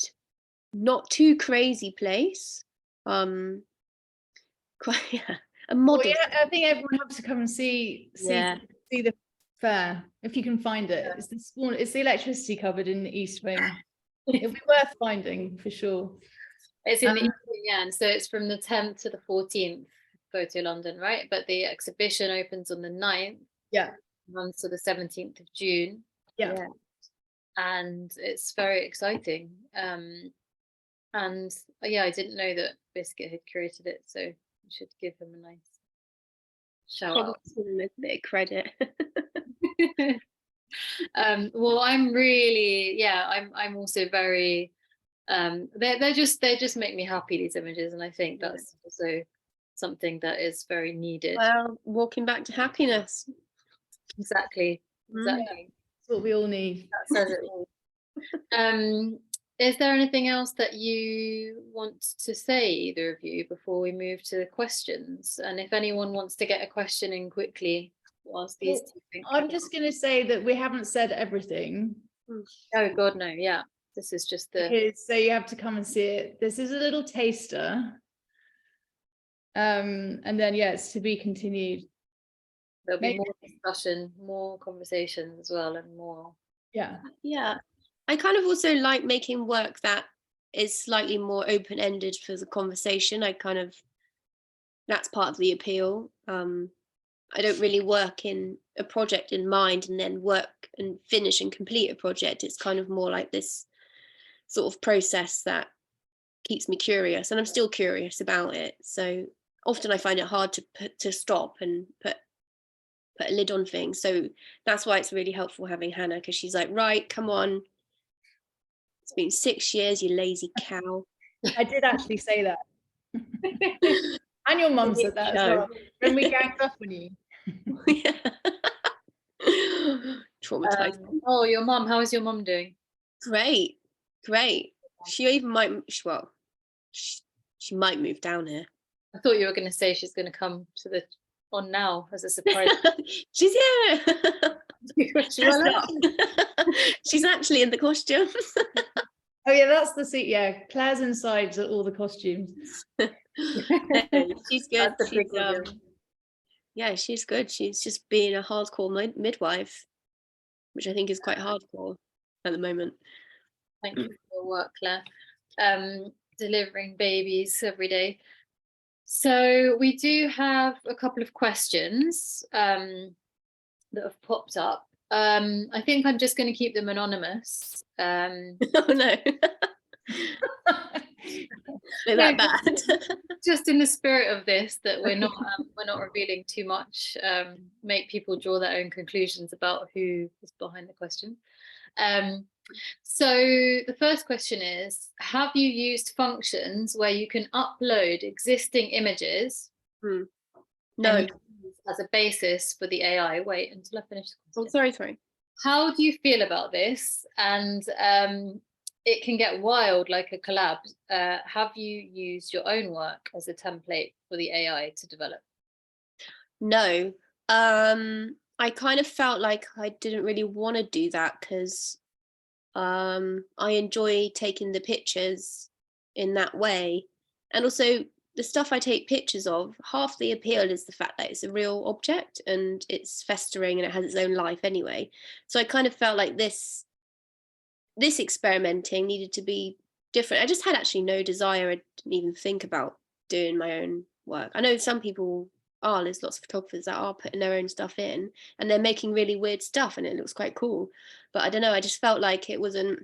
not too crazy place, quite a modest. Well, yeah, I think everyone has to come and see the fair if you can find it. It's the electricity cupboard in the East Wing. It'll be worth finding for sure. It's in the East Wing, and so it's from the 10th to the 14th, Photo London, right? But the exhibition opens on the 9th. Yeah. Runs to the 17th of June. Yeah. And it's very exciting. And I didn't know that Biscuit had curated it, so we should give him a nice shout out. A bit of credit. Well, I'm really, I'm also very, they just make me happy, these images, and I think that's also something that is very needed. Well, walking back to happiness. Exactly. That's what we all need. That says it all. Is there anything else that you want to say, either of you, before we move to the questions? And if anyone wants to get a question in quickly whilst these two things. I'm just going to say that we haven't said everything. Oh God, no. Yeah, this is just the. So you have to come and see it. This is a little taster. And then it's to be continued. There'll be more discussion, more conversations as well, and more. Yeah. I kind of also like making work that is slightly more open-ended for the conversation. That's part of the appeal. I don't really work in a project in mind and then work and finish and complete a project. It's kind of more like this sort of process that keeps me curious, and I'm still curious about it. So often I find it hard to stop and put a lid on things. So that's why it's really helpful having Hannah, because she's like, right, come on. It's been 6 years, you lazy cow. I did actually say that. And your mum said that as well. When we ganged up on you. Traumatized. Oh, your mum, how is your mum doing? Great. She even might, she might move down here. I thought you were going to say she's going to come to the on now as a surprise. She's here. She's actually in the costume. Oh yeah, that's the seat. Yeah, Claire's inside all the costumes. She's good. She's good. She's just being a hardcore midwife, which I think is quite hardcore at the moment. Thank you for your work, Claire. Delivering babies every day. So we do have a couple of questions that have popped up. I think I'm just going to keep them anonymous. Oh no. They're that bad. Just in the spirit of this, that we're not revealing too much. Make people draw their own conclusions about who is behind the question. So the first question is, have you used functions where you can upload existing images? No. As a basis for the AI? Wait until I finish the question. Oh, sorry. How do you feel about this? And it can get wild, like a collab. Have you used your own work as a template for the AI to develop? No. I kind of felt like I didn't really want to do that, because I enjoy taking the pictures in that way. And also the stuff I take pictures of, half the appeal is the fact that it's a real object and it's festering and it has its own life anyway. So I kind of felt like this experimenting needed to be different. I just had actually no desire. I didn't even think about doing my own work. I know some people are, there's lots of photographers that are putting their own stuff in and they're making really weird stuff and it looks quite cool. But I don't know, I just felt like it wasn't,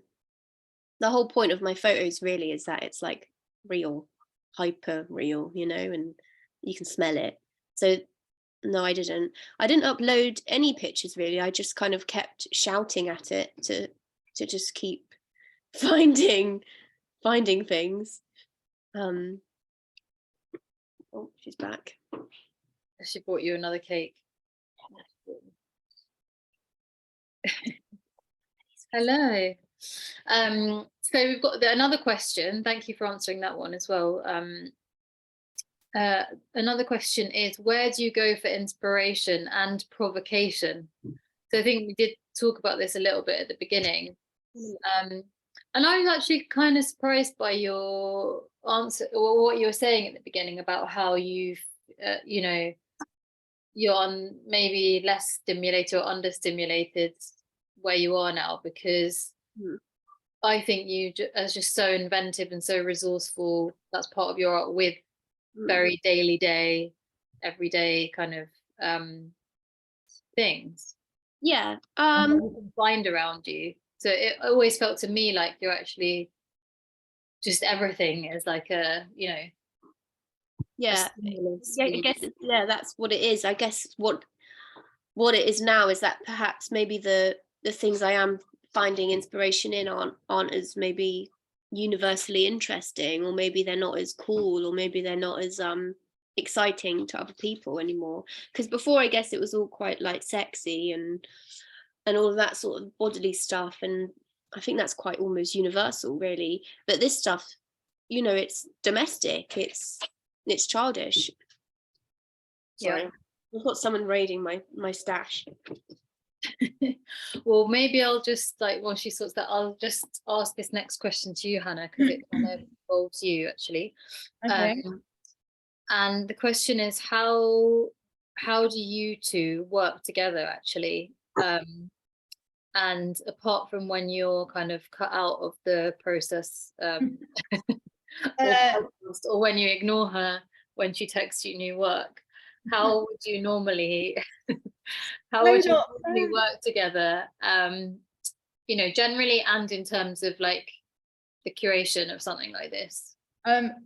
the whole point of my photos really is that it's like real, hyper real, you know, and you can smell it. So no, I didn't upload any pictures really. I just kind of kept shouting at it to just keep finding things. Oh, she's back. She brought you another cake. Hello. So we've got another question. Thank you for answering that one as well. Another question is, where do you go for inspiration and provocation? So I think we did talk about this a little bit at the beginning. And I was actually kind of surprised by your answer, or what you were saying at the beginning about how you've, you know, you're on maybe less stimulated or understimulated where you are now, because I think you are just so inventive and so resourceful. That's part of your art, with very daily, everyday kind of things. Yeah. You can find around you. So it always felt to me like you're actually just everything is like a, you know. Yeah, I guess that's what it is. I guess what it is now is that perhaps maybe the things I am finding inspiration in aren't as maybe universally interesting, or maybe they're not as cool, or maybe they're not as exciting to other people anymore. Because before, I guess it was all quite like sexy and all of that sort of bodily stuff, and I think that's quite almost universal really. But this stuff, you know, it's domestic, it's childish. Sorry. Yeah, We've got someone raiding my stash. Well, maybe I'll just, like, once she sorts that, I'll just ask this next question to you, Hannah, because it kind of involves you actually. Okay. And the question is, how do you two work together actually? And apart from when you're kind of cut out of the process, or when you ignore her when she texts you new work, how would you normally work together, you know, generally, and in terms of like the curation of something like this?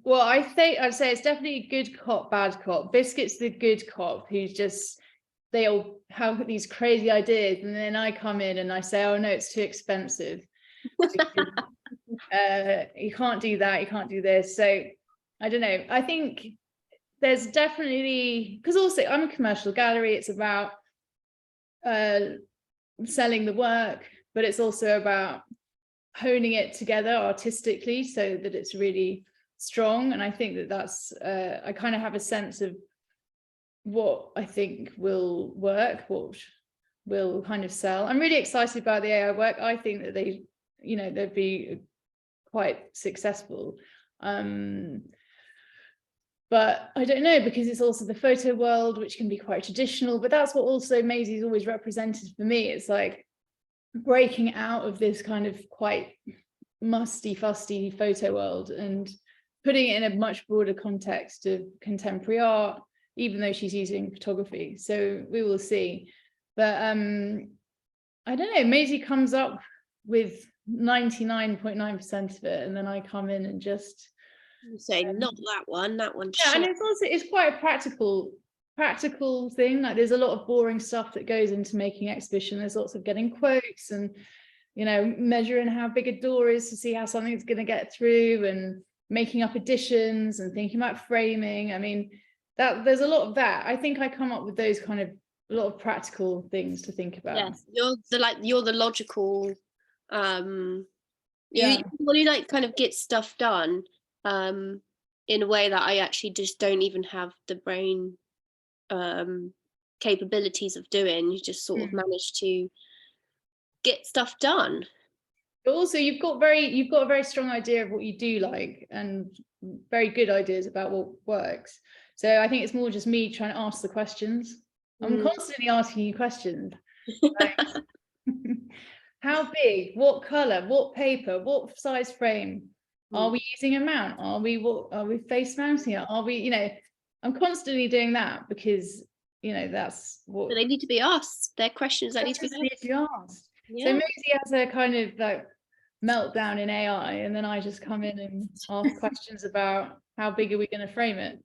Well, I'd say it's definitely good cop, bad cop. Biscuit's the good cop who's just, they all have these crazy ideas, and then I come in and I say, oh no, it's too expensive. You can't do that, you can't do this. So I don't know, I think there's definitely, because also I'm a commercial gallery, it's about selling the work, but it's also about honing it together artistically so that it's really strong. And I think that that's I kind of have a sense of what I think will work, what will kind of sell. I'm really excited about the AI work. I think that they, you know, they'd be quite successful. But I don't know, because it's also the photo world, which can be quite traditional, but that's what also Maisie's always represented for me. It's like breaking out of this kind of quite musty, fusty photo world and putting it in a much broader context of contemporary art, even though she's using photography. So we will see. But I don't know, Maisie comes up with 99.9% of it, and then I come in and just say not that one. Yeah, and it's quite a practical thing. Like there's a lot of boring stuff that goes into making exhibition. There's lots of getting quotes and, you know, measuring how big a door is to see how something's going to get through, and making up additions and thinking about framing. I mean, that there's a lot of that. I think I come up with those kind of a lot of practical things to think about. Yes, you're the logical. Yeah. You like kind of get stuff done in a way that I actually just don't even have the brain capabilities of doing. You just sort of manage to get stuff done. But also you've got a very strong idea of what you do like, and very good ideas about what works. So I think it's more just me trying to ask the questions. I'm constantly asking you questions. Like, how big, what color, what paper, what size frame? Are we using a mount? Are we face mounting it? Are we, you know, I'm constantly doing that because, that's what But they need to be asked. They're questions that need to be asked. So Maisie has a kind of like meltdown in AI, and then I just come in and ask questions about how big are we going to frame it.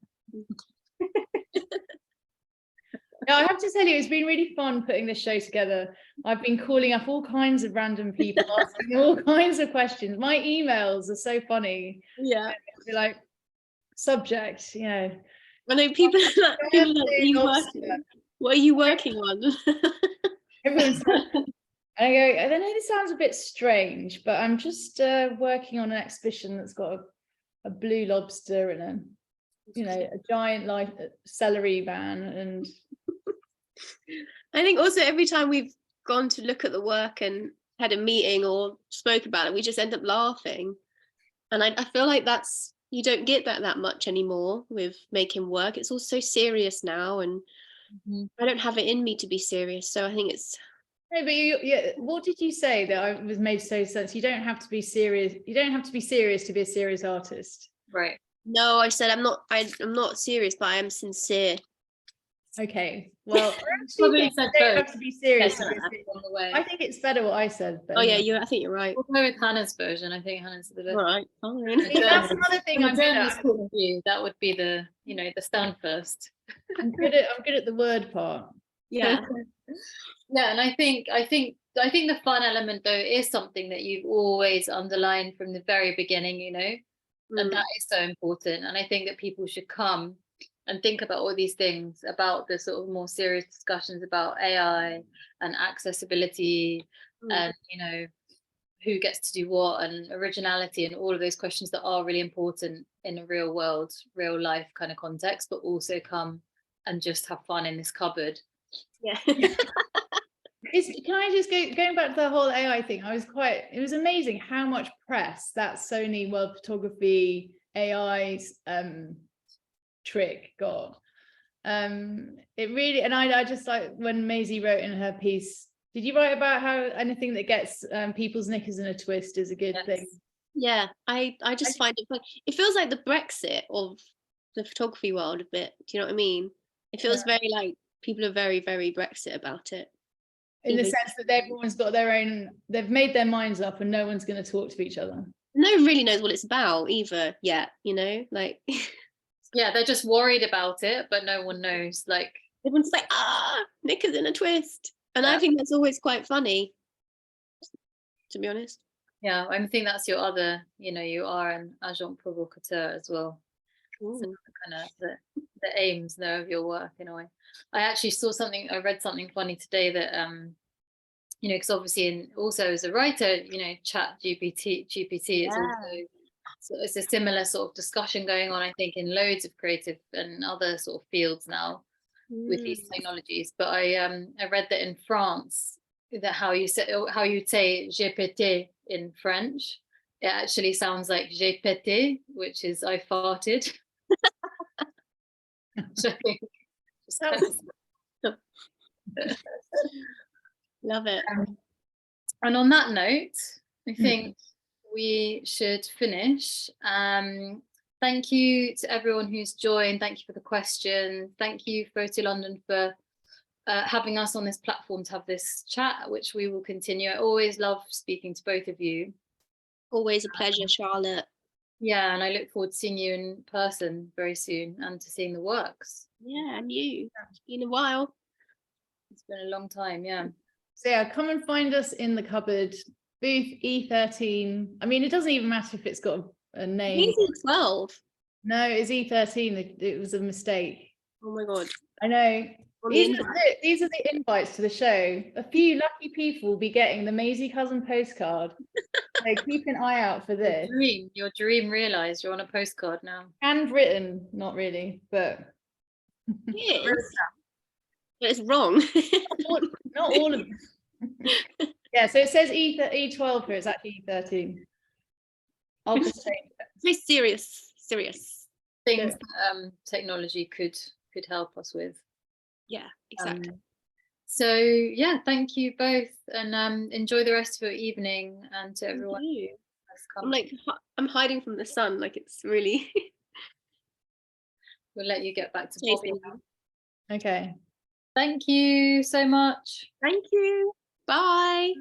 Now, I have to tell you, it's been really fun putting this show together. I've been calling up all kinds of random people, asking all kinds of questions. My emails are so funny. Yeah. They're like, subject, I know people are like, what are you working on? Everyone's like, and I go, I know this sounds a bit strange, but I'm just working on an exhibition that's got a blue lobster and a giant celery van. And I think also every time we've gone to look at the work and had a meeting or spoke about it, we just end up laughing. And I feel like you don't get that much anymore with making work. It's all so serious now, and I don't have it in me to be serious. So I think it's. No, but what did you say that was made so sense? You don't have to be serious. You don't have to be serious to be a serious artist. Right. No, I said I'm not serious, but I am sincere. Okay. Well, Probably said don't both. have to be serious. Yes, on the way. I think it's better what I said. But Oh yeah, I think you're right. We'll go with Hannah's version. I think Hannah's the best. All right. See, that's another thing I'm good at. Point of view, that would be the stand first. I'm good at the word part. Yeah. Yeah, and I think the fun element though is something that you've always underlined from the very beginning, and that is so important. And I think that people should come and think about all these things, about the sort of more serious discussions about AI and accessibility and who gets to do what and originality and all of those questions that are really important in a real world, real life kind of context, but also come and just have fun in this cupboard. Yeah. Can I just going back to the whole AI thing? It was amazing how much press that Sony World Photography AI trick got. It really, and I just like when Maisie wrote in her piece, did you write about how anything that gets people's knickers in a twist is a good thing? Yeah, I just find it fun. It feels like the Brexit of the photography world a bit. Do you know what I mean? It feels very like people are very, very Brexit about it. In the sense that everyone's got their own, they've made their minds up and no one's going to talk to each other. No one really knows what it's about either yet, like. Yeah, they're just worried about it, but no one knows. Like everyone's like, knickers in a twist. And I think that's always quite funny, to be honest. Yeah, I think that's your other, you are an agent provocateur as well. So kind of the aims there of your work in a way. I read something funny today that because obviously also as a writer, chat GPT is also, so it's a similar sort of discussion going on, I think, in loads of creative and other sort of fields now with these technologies. But I read that in France, that how you'd say GPT in French, it actually sounds like j'ai pété, which is I farted. Love it. And on that note, I think we should finish. Thank you to everyone who's joined. Thank you for the questions. Thank you, Photo London, for having us on this platform to have this chat, which we will continue. I always love speaking to both of you. Always a pleasure, Charlotte. Yeah, and I look forward to seeing you in person very soon and to seeing the works. Yeah, and you. It's been a while. It's been a long time, yeah. So yeah, come and find us in the cupboard, booth E13. I mean, it doesn't even matter if it's got a name. E12. No, it's E13. It was a mistake. Oh my God. I know. These are the invites to the show. A few lucky people will be getting the Maisie Cousin postcard. So keep an eye out for this. Your dream realized. You're on a postcard now. Handwritten, not really, but Yes. But it's wrong. not all of them. Yeah, so it says E12 here. It's actually E13. I'll just change it. Very serious Things that technology could help us with. Yeah, exactly. So yeah, thank you both, and enjoy the rest of your evening. And to everyone, I'm hiding from the sun, like it's really we'll let you get back to Chasing Bobby. you. Okay. Thank you so much. Thank you. Bye.